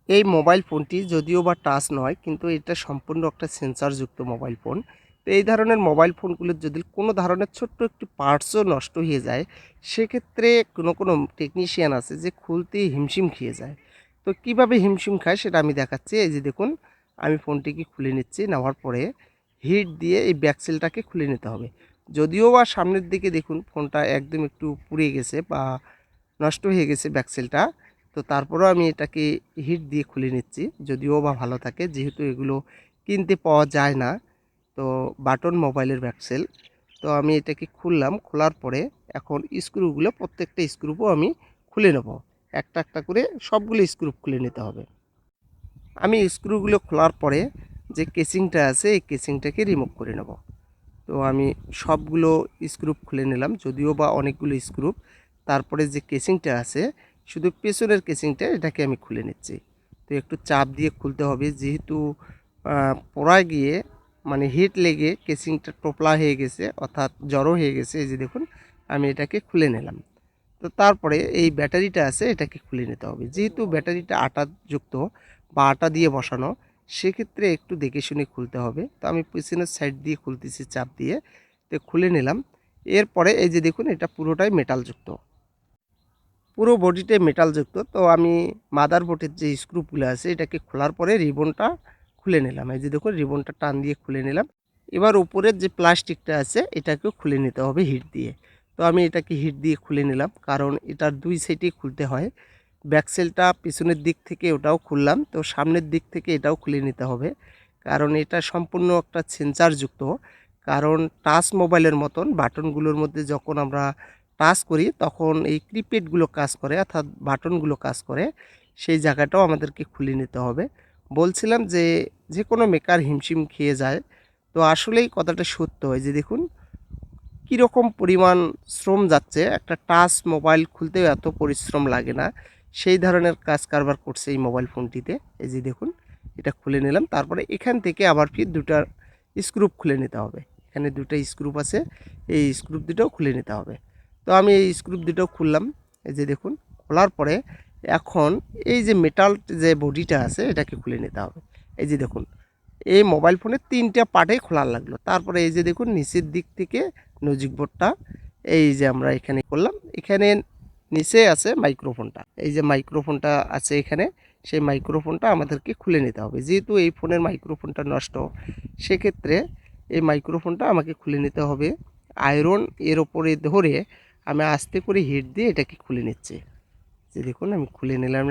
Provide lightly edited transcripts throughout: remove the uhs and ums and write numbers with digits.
এই মোবাইল ফোনটি যদিও বা টাচ নয়, কিন্তু এটা সম্পূর্ণ একটা সেন্সরযুক্ত মোবাইল ফোন। তো এই ধরনের মোবাইল ফোনগুলোর যদি কোনো ধরনের ছোট্ট একটি পার্টসও নষ্ট হয়ে যায়, সেক্ষেত্রে কোনো টেকনিশিয়ান আছে যে খুলতেই হিমশিম খেয়ে যায়। তো কিভাবে হিমশিম খায় সেটা আমি দেখাচ্ছি। এই যে দেখুন, আমি ফোনটিকে খুলে নিচ্ছি। নেওয়ার পরে হিট দিয়ে এই ব্যাক সেলটাকে খুলে নিতে হবে। যদিও বা সামনের দিকে দেখুন ফোনটা একদম একটু পুড়ে গেছে বা নষ্ট হয়ে গেছে ব্যাক সেলটা। তো তারপরেও আমি এটাকে হিট দিয়ে খুলে নিচ্ছি, যদিও বা ভালো থাকে, যেহেতু এগুলো কিনতে পাওয়া যায় না। তো বাটন মোবাইলের ব্যাকসেল। তো আমি এটাকে খুললাম, খোলার পরে এখন স্ক্রুগুলো প্রত্যেকটা স্ক্রুও আমি খুলে নেব। একটা একটা করে সবগুলো স্ক্রু খুলে নিতে হবে। আমি স্ক্রুগুলো খোলার পরে যে কেসিংটা আছে এই কেসিংটাকে রিমুভ করে নেব। তো আমি সবগুলো স্ক্রু খুলে নিলাম, যদিও বা অনেকগুলো স্ক্রু। তারপরে যে কেসিংটা আছে, শুধু পেছনের কেসিংটা, এটাকে আমি খুলে নিচ্ছি। তো একটু চাপ দিয়ে খুলতে হবে, যেহেতু পোড়ায় গিয়ে মানে হিট লেগে কেসিংটা টোপলা হয়ে গেছে, অর্থাৎ জড়ো হয়ে গেছে। এই যে দেখুন, আমি এটাকে খুলে নিলাম। তো তারপরে এই ব্যাটারিটা আছে এটাকে খুলে নিতে হবে, যেহেতু ব্যাটারিটা আটাযুক্ত বা আটা দিয়ে বসানো, সেক্ষেত্রে একটু দেখে শুনে খুলতে হবে। তো আমি পিছনের সাইড দিয়ে খুলতেছি চাপ দিয়ে। তো খুলে নিলাম। এরপরে এই যে দেখুন, এটা পুরোটাই মেটালযুক্ত, পুরো বডিটাই মেটালযুক্ত। তো আমি মাদারবোর্ডের যে স্ক্রুপগুলো আছে এটাকে খোলার পরে রিবনটা খুলে নিলাম। এই যে দেখুন, রিবনটা টান দিয়ে খুলে নিলাম। এবার উপরের যে প্লাস্টিকটা আছে এটাকেও খুলে নিতে হবে হিট দিয়ে। তো আমি এটাকে হিট দিয়ে খুলে নিলাম, কারণ এটার দুই সাইডেই খুলতে হয়। ব্যাকসেলটা পিছনের দিক থেকে ওটাও খুললাম, তো সামনের দিক থেকে এটাও খুলে নিতে হবে, কারণ এটা সম্পূর্ণ একটা সেন্সারযুক্ত। কারণ টাচ মোবাইলের মতন বাটনগুলোর মধ্যে যখন আমরা টাচ করি তখন এই কিপ্যাডগুলো কাজ করে, অর্থাৎ বাটনগুলো কাজ করে। সেই জায়গাটাও আমাদেরকে খুলে নিতে হবে। বলছিলাম যে যে কোনো মেকার হিমশিম খেয়ে যায়। তো আসলেই কথাটা সত্য। এই যে দেখুন কীরকম পরিমাণ শ্রম যাচ্ছে, একটা টাচ মোবাইল খুলতেও এত পরিশ্রম লাগে না, সেই ধরনের কাজ কারবার করছে এই মোবাইল ফোনটিতে। এই যে দেখুন, এটা খুলে নিলাম। তারপরে এখান থেকে আবার ফির দুটা স্ক্রু খুলে নিতে হবে। এখানে দুটো স্ক্রু আছে, এই স্ক্রু দুটোও খুলে নিতে হবে। তো আমি এই স্ক্রু দুটো খুললাম। এই যে দেখুন, খোলার পরে এখন এই যে মেটাল যে বডিটা আছে এটাকে খুলে নিতে হবে। এই যে দেখুন, এই মোবাইল ফোনের 3টা পার্টে খোলা লাগলো। তারপরে এই যে দেখুন, নিচের দিক থেকে মিউজিক বোর্ডটা এই যে আমরা এখানে করলাম। এখানে নিচে আছে মাইক্রোফোনটা, এই যে মাইক্রোফোনটা আছে এখানে, সেই মাইক্রোফোনটা আমাদেরকে খুলে নিতে হবে। যেহেতু এই ফোনের মাইক্রোফোনটা নষ্ট, সেক্ষেত্রে এই মাইক্রোফোনটা আমাকে খুলে নিতে হবে। আয়রন এর ওপরে ধরে আমি আস্তে করে হিট দিয়ে এটাকে খুলে নিচ্ছি। যে দেখুন, আমি খুলে নিলাম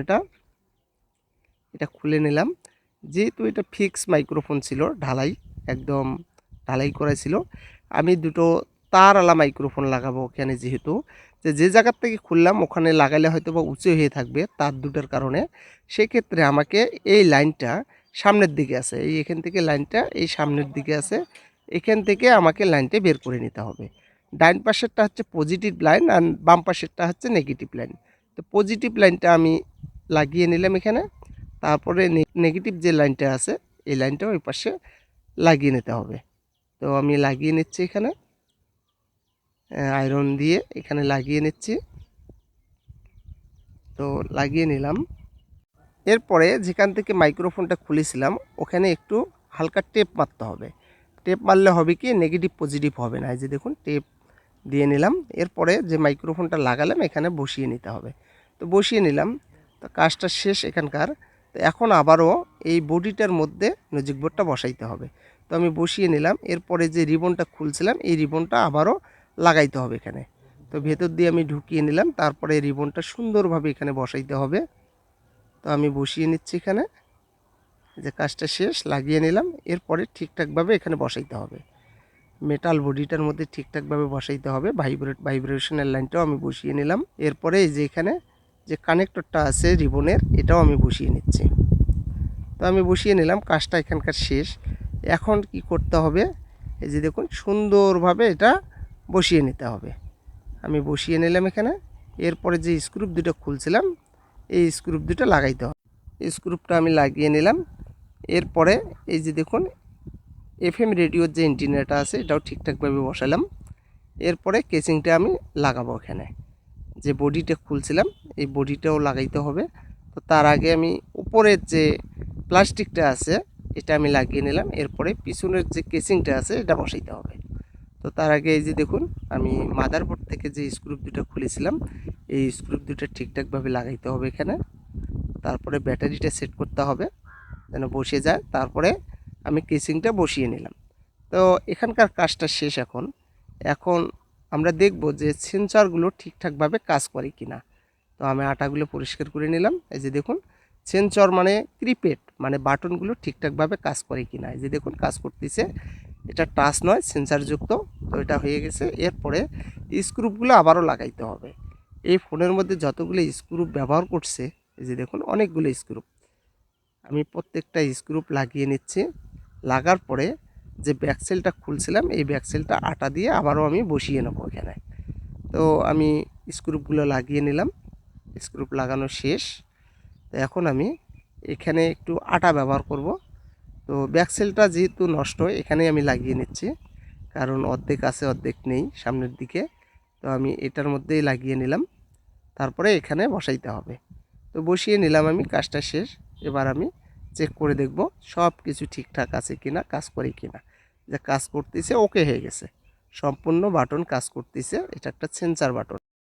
এটা খুলে নিলাম। যেহেতু এটা ফিক্স মাইক্রোফোন ছিল, ঢালাই, একদম ঢালাই করা ছিল। আমি দুটো তারওয়ালা মাইক্রোফোন লাগাবো ওখানে, যেহেতু যে জায়গার থেকে খুললাম ওখানে লাগালে হয়তো বা উঁচু হয়ে থাকবে তার দুটোর কারণে। সেক্ষেত্রে আমাকে এই লাইনটা সামনের দিকে আছে, এই এখান থেকে লাইনটা এই সামনের দিকে আছে, এখান থেকে আমাকে লাইনটা বের করে নিতে হবে। ডাইন পাশেরটা হচ্ছে পজিটিভ লাইন আর বাম পাশেরটা হচ্ছে নেগেটিভ লাইন। তো পজিটিভ লাইনটা আমি লাগিয়ে নিলাম এখানে। তারপরে নেগেটিভ যে লাইনটা আছে এই লাইনটা ওই পাশে লাগিয়ে নিতে হবে। তো আমি লাগিয়ে নিচ্ছি এখানে, আয়রন দিয়ে এখানে লাগিয়ে নিচ্ছি। তো লাগিয়ে নিলাম। এরপরে যেখান থেকে মাইক্রোফোনটা খুলেছিলাম ওখানে একটু হালকা টেপ মারতে হবে। টেপ মারলে হবে কি, নেগেটিভ পজিটিভ হবে না। এই যে দেখুন, টেপ দিয়ে নিলাম। এরপরে যে মাইক্রোফোনটা লাগালাম এখানে বসিয়ে নিতে হবে। তো বসিয়ে নিলাম। তো কাজটা শেষ এখানকার। তো এখন আবারও এই বডিটার মধ্যে মিউজিক বোর্ডটা বসাইতে হবে। তো আমি বসিয়ে নিলাম। এরপরে যে রিবনটা খুলছিলাম এই রিবনটা আবারও লাগাইতে হবে এখানে। তো ভেতর দিয়ে আমি ঢুকিয়ে নিলাম। তারপরে রিবনটা সুন্দরভাবে এখানে বসাইতে হবে। তো আমি বসিয়ে নিচ্ছি এখানে। যে কাজটা শেষ, লাগিয়ে নিলাম। এরপরে ঠিকঠাকভাবে এখানে বসাইতে হবে, মেটাল বডিটার মধ্যে ঠিকঠাকভাবে বসাইতে হবে। ভাইব্রেশনের লাইনটাও আমি বসিয়ে নিলাম। এরপরে এই যে এখানে যে কানেক্টরটা আছে রিবনের, এটাও আমি বসিয়ে নিচ্ছি। তো আমি বসিয়ে নিলাম, কাজটা এখানকার শেষ। এখন কি করতে হবে, এই যে দেখুন সুন্দরভাবে এটা বসিয়ে নিতে হবে। আমি বসিয়ে নিলাম এখানে। এরপরে যে স্ক্রুপ দুটো খুলছিলাম এই স্ক্রুপ দুটো লাগাইতে হবে। স্ক্রুপটা আমি লাগিয়ে নিলাম। এরপরে এই যে দেখুন, এফএম রেডিওর যে এন্টিনাটা আছে এটাও ঠিকঠাকভাবে বসালাম। এরপরে কেসিংটা আমি লাগাবো এখানে, যে বডিটা খুলছিলাম এই বডিটাও লাগাইতে হবে। তো তার আগে আমি উপরের যে প্লাস্টিকটা আছে এটা আমি লাগিয়ে নিলাম, এরপরে পিছনের যে কেসিংটা আছে এটা বসাইতে হবে। তো তার আগে এই যে দেখুন, আমি মাদারবোর্ড থেকে যে স্ক্রু দুটো খুলেছিলাম এই স্ক্রু দুটো ঠিকঠাকভাবে লাগাইতে হবে এখানে। তারপরে ব্যাটারিটা সেট করতে হবে যেন বসে যায়, তারপরে আমি কেসিংটা বসিয়ে নিলাম। তো এখানকার কাজটা শেষ। এখন এখন আমরা দেখব যে সেন্সরগুলো ঠিকঠাকভাবে কাজ করে কিনা। তো আমি আটাগুলো পরিষ্কার করে নিলাম। এই যে দেখুন, সেন্সর মানে ক্রিপেড, মানে বাটনগুলো ঠিকঠাকভাবে কাজ করে কিনা। এই যে দেখুন কাজ করতেছে, এটা টাচ নয় সেন্সরযুক্ত। তো এটা হয়ে গেছে। এরপরে স্ক্রুপগুলো আবারও লাগাইতে হবে। এই ফোনের মধ্যে যতগুলো স্ক্রুপ ব্যবহার করছে, এই যে দেখুন অনেকগুলো স্ক্রুপ, আমি প্রত্যেকটা স্ক্রুপ লাগিয়ে নিচ্ছি। লাগার পরে যে ব্যাকসেলটা খুলছিলাম এই ব্যাকসেলটা আটা দিয়ে আবারও আমি বসিয়ে নেব এখানে। তো আমি স্ক্রুপগুলো লাগিয়ে নিলাম, স্ক্রুপ লাগানো শেষ। তো এখন আমি এখানে একটু আটা ব্যবহার করব। তো ব্যাকসেলটা যেহেতু নষ্ট এখানেই আমি লাগিয়ে নিচ্ছি, কারণ অর্ধেক আছে অর্ধেক নেই সামনের দিকে। তো আমি এটার মধ্যেই লাগিয়ে নিলাম, তারপরে এখানে বসাইতে হবে। তো বসিয়ে নিলাম আমি, কাজটা শেষ। এবার আমি চেক করে দেখব সব কিছু ঠিকঠাক আছে কিনা, কাজ করে কিনা। যে কাজ করতেছে ওকে হয়ে গেছে, সম্পূর্ণ বাটন কাজ করতেছে। এটা একটা সেন্সর বাটন।